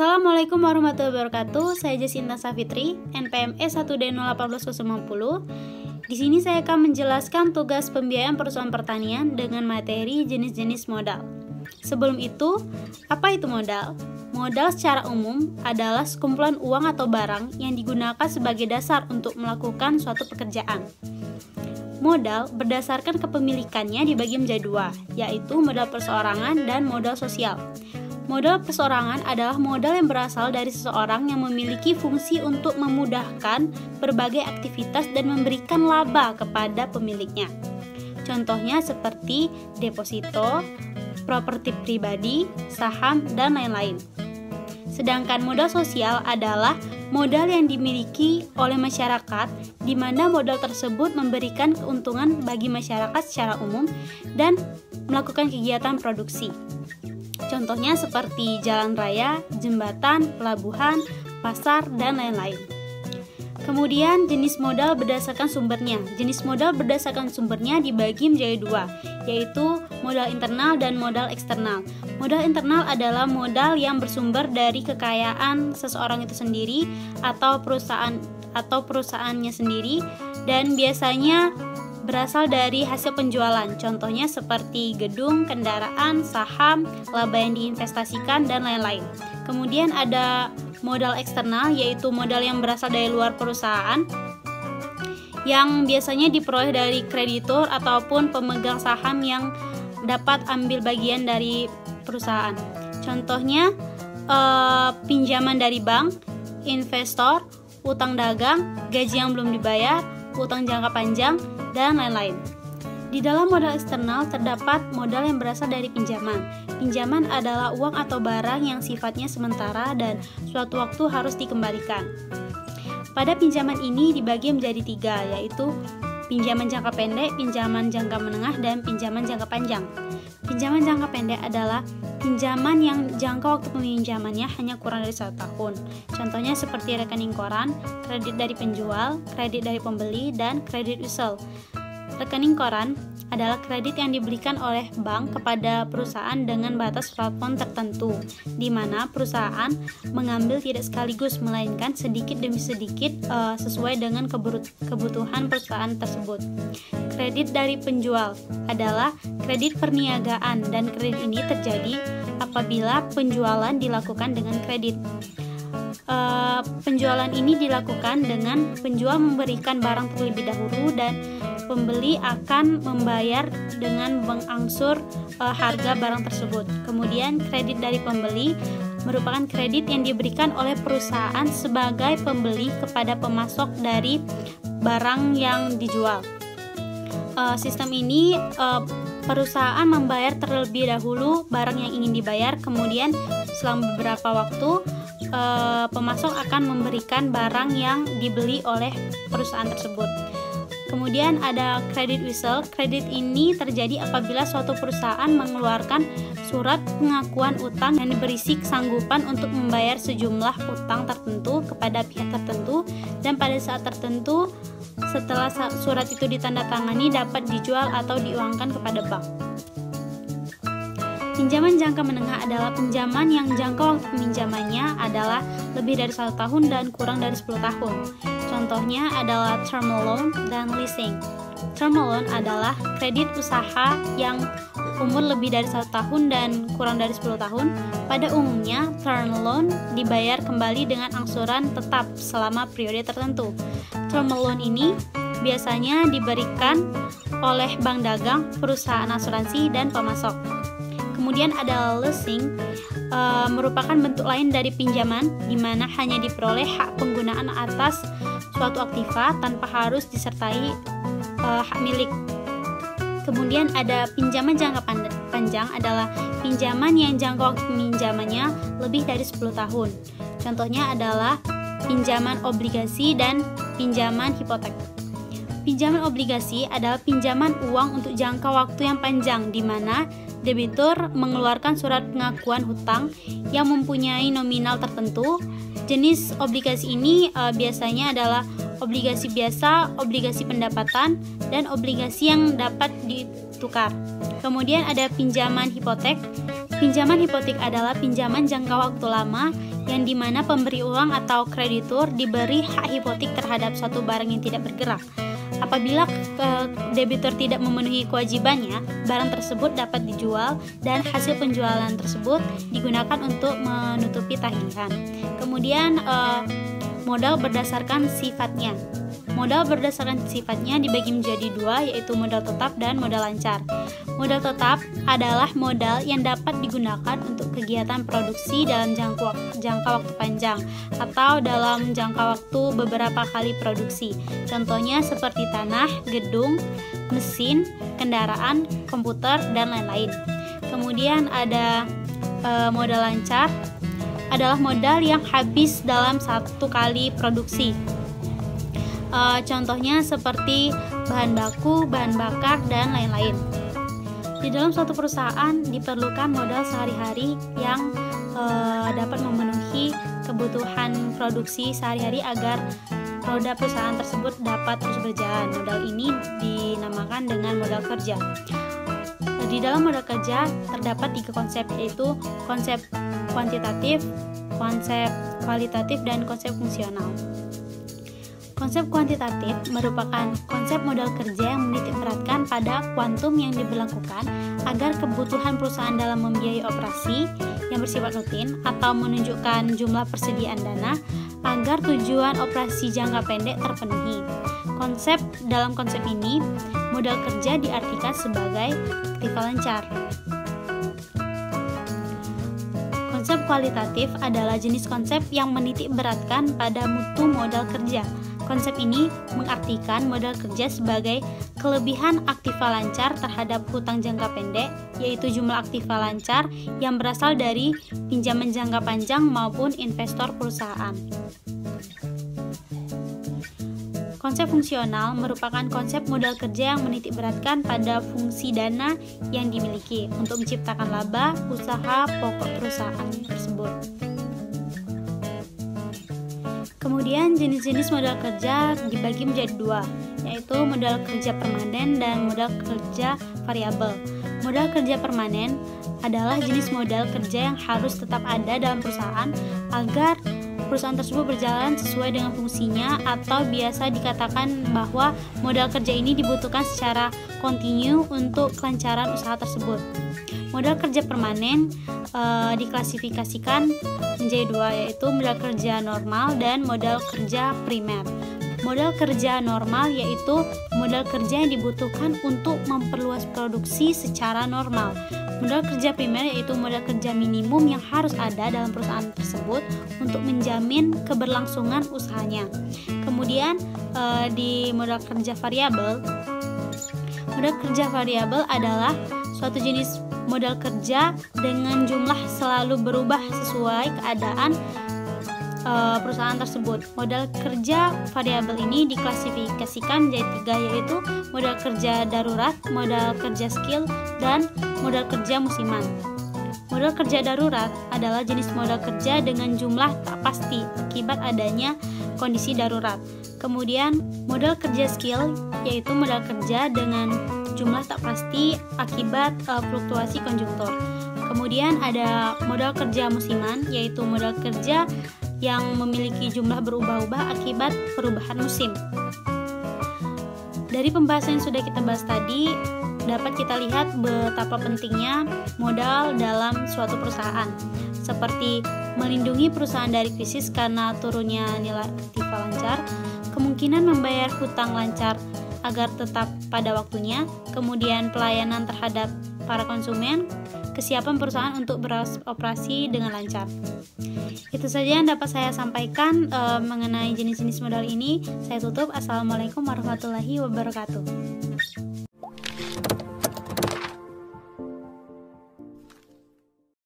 Assalamualaikum warahmatullahi wabarakatuh. Saya Jacinta Safitri, NPME 1D018090. Di sini saya akan menjelaskan tugas pembiayaan perusahaan pertanian dengan materi jenis-jenis modal. Sebelum itu, apa itu modal? Modal secara umum adalah sekumpulan uang atau barang yang digunakan sebagai dasar untuk melakukan suatu pekerjaan. Modal berdasarkan kepemilikannya dibagi menjadi dua, yaitu modal perseorangan dan modal sosial. Modal perseorangan adalah modal yang berasal dari seseorang yang memiliki fungsi untuk memudahkan berbagai aktivitas dan memberikan laba kepada pemiliknya. Contohnya seperti deposito, properti pribadi, saham, dan lain-lain. Sedangkan modal sosial adalah modal yang dimiliki oleh masyarakat, di mana modal tersebut memberikan keuntungan bagi masyarakat secara umum dan melakukan kegiatan produksi. Contohnya seperti jalan raya, jembatan, pelabuhan, pasar, dan lain-lain. Kemudian jenis modal berdasarkan sumbernya. Jenis modal berdasarkan sumbernya dibagi menjadi dua, yaitu modal internal dan modal eksternal. Modal internal adalah modal yang bersumber dari kekayaan seseorang itu sendiri atau perusahaannya sendiri, dan biasanya berasal dari hasil penjualan, contohnya seperti gedung, kendaraan, saham, laba yang diinvestasikan, dan lain-lain. Kemudian ada modal eksternal, yaitu modal yang berasal dari luar perusahaan, yang biasanya diperoleh dari kreditur ataupun pemegang saham yang dapat ambil bagian dari perusahaan. Contohnya pinjaman dari bank, investor, utang dagang, gaji yang belum dibayar, utang jangka panjang, dan lain-lain. Di dalam modal eksternal terdapat modal yang berasal dari pinjaman. Pinjaman adalah uang atau barang yang sifatnya sementara dan suatu waktu harus dikembalikan. Pada pinjaman ini dibagi menjadi tiga, yaitu pinjaman jangka pendek, pinjaman jangka menengah, dan pinjaman jangka panjang. Pinjaman jangka pendek adalah pinjaman yang jangka waktu peminjamannya hanya kurang dari 1 tahun. Contohnya seperti rekening koran, kredit dari penjual, kredit dari pembeli, dan kredit usul. Rekening koran adalah kredit yang diberikan oleh bank kepada perusahaan dengan batas plafon tertentu, di mana perusahaan mengambil tidak sekaligus, melainkan sedikit demi sedikit sesuai dengan kebutuhan perusahaan tersebut. Kredit dari penjual adalah kredit perniagaan, dan kredit ini terjadi apabila penjualan dilakukan dengan kredit. Penjualan ini dilakukan dengan penjual memberikan barang terlebih dahulu dan pembeli akan membayar dengan mengangsur harga barang tersebut. Kemudian kredit dari pembeli merupakan kredit yang diberikan oleh perusahaan sebagai pembeli kepada pemasok dari barang yang dijual. Sistem ini perusahaan membayar terlebih dahulu barang yang ingin dibayar, kemudian selang beberapa waktu pemasok akan memberikan barang yang dibeli oleh perusahaan tersebut. Kemudian ada kredit usul. Kredit ini terjadi apabila suatu perusahaan mengeluarkan surat pengakuan utang yang berisi kesanggupan untuk membayar sejumlah utang tertentu kepada pihak tertentu, dan pada saat tertentu setelah surat itu ditandatangani dapat dijual atau diuangkan kepada bank. Pinjaman jangka menengah adalah pinjaman yang jangka waktu peminjamannya adalah lebih dari 1 tahun dan kurang dari 10 tahun. Contohnya adalah term loan dan leasing. Term loan adalah kredit usaha yang umur lebih dari 1 tahun dan kurang dari 10 tahun. Pada umumnya, term loan dibayar kembali dengan angsuran tetap selama periode tertentu. Term loan ini biasanya diberikan oleh bank dagang, perusahaan asuransi, dan pemasok. Kemudian ada leasing, merupakan bentuk lain dari pinjaman, di mana hanya diperoleh hak penggunaan atas suatu aktiva tanpa harus disertai hak milik. Kemudian ada pinjaman jangka panjang, adalah pinjaman yang jangka waktu peminjamannya lebih dari 10 tahun. Contohnya adalah pinjaman obligasi dan pinjaman hipotek. Pinjaman obligasi adalah pinjaman uang untuk jangka waktu yang panjang, di mana debitur mengeluarkan surat pengakuan hutang yang mempunyai nominal tertentu. Jenis obligasi ini biasanya adalah obligasi biasa, obligasi pendapatan, dan obligasi yang dapat ditukar. Kemudian ada pinjaman hipotek. Pinjaman hipotek adalah pinjaman jangka waktu lama yang dimana pemberi uang atau kreditur diberi hak hipotek terhadap suatu barang yang tidak bergerak. Apabila debitur tidak memenuhi kewajibannya, barang tersebut dapat dijual dan hasil penjualan tersebut digunakan untuk menutupi tagihan. Kemudian modal berdasarkan sifatnya. Modal berdasarkan sifatnya dibagi menjadi dua, yaitu modal tetap dan modal lancar. Modal tetap adalah modal yang dapat digunakan untuk kegiatan produksi dalam jangka waktu panjang atau dalam jangka waktu beberapa kali produksi. Contohnya seperti tanah, gedung, mesin, kendaraan, komputer, dan lain-lain. Kemudian ada modal lancar, adalah modal yang habis dalam satu kali produksi. Contohnya seperti bahan baku, bahan bakar, dan lain-lain. Di dalam suatu perusahaan diperlukan modal sehari-hari yang dapat memenuhi kebutuhan produksi sehari-hari agar roda perusahaan tersebut dapat terus berjalan. Modal ini dinamakan dengan modal kerja. Di dalam modal kerja terdapat 3 konsep, yaitu konsep kuantitatif, konsep kualitatif, dan konsep fungsional. Konsep kuantitatif merupakan konsep modal kerja yang menitikberatkan pada kuantum yang diberlakukan agar kebutuhan perusahaan dalam membiayai operasi yang bersifat rutin atau menunjukkan jumlah persediaan dana agar tujuan operasi jangka pendek terpenuhi. Dalam konsep ini, modal kerja diartikan sebagai aktiva lancar. Konsep kualitatif adalah jenis konsep yang menitikberatkan pada mutu modal kerja. Konsep ini mengartikan modal kerja sebagai kelebihan aktiva lancar terhadap hutang jangka pendek, yaitu jumlah aktiva lancar yang berasal dari pinjaman jangka panjang maupun investor perusahaan. Konsep fungsional merupakan konsep modal kerja yang menitikberatkan pada fungsi dana yang dimiliki untuk menciptakan laba usaha pokok perusahaan tersebut. Kemudian jenis-jenis modal kerja dibagi menjadi 2, yaitu modal kerja permanen dan modal kerja variabel. Modal kerja permanen adalah jenis modal kerja yang harus tetap ada dalam perusahaan agar perusahaan tersebut berjalan sesuai dengan fungsinya, atau biasa dikatakan bahwa modal kerja ini dibutuhkan secara kontinu untuk kelancaran usaha tersebut. Modal kerja permanen diklasifikasikan menjadi 2, yaitu modal kerja normal dan modal kerja primer. Modal kerja normal yaitu modal kerja yang dibutuhkan untuk memperluas produksi secara normal. Modal kerja primer yaitu modal kerja minimum yang harus ada dalam perusahaan tersebut untuk menjamin keberlangsungan usahanya. Kemudian di modal kerja variabel. Modal kerja variabel adalah suatu jenis modal kerja dengan jumlah selalu berubah sesuai keadaan perusahaan tersebut. Modal kerja variabel ini diklasifikasikan menjadi 3, yaitu modal kerja darurat, modal kerja skill, dan modal kerja musiman. Modal kerja darurat adalah jenis modal kerja dengan jumlah tak pasti akibat adanya kondisi darurat. Kemudian modal kerja skill yaitu modal kerja dengan jumlah tak pasti akibat fluktuasi konjungtur. Kemudian ada modal kerja musiman, yaitu modal kerja yang memiliki jumlah berubah-ubah akibat perubahan musim. Dari pembahasan yang sudah kita bahas tadi, dapat kita lihat betapa pentingnya modal dalam suatu perusahaan, seperti melindungi perusahaan dari krisis karena turunnya nilai aktiva lancar, kemungkinan membayar hutang lancar agar tetap pada waktunya, kemudian pelayanan terhadap para konsumen, kesiapan perusahaan untuk beroperasi dengan lancar. Itu saja yang dapat saya sampaikan mengenai jenis-jenis modal ini. Saya tutup. Assalamualaikum warahmatullahi wabarakatuh.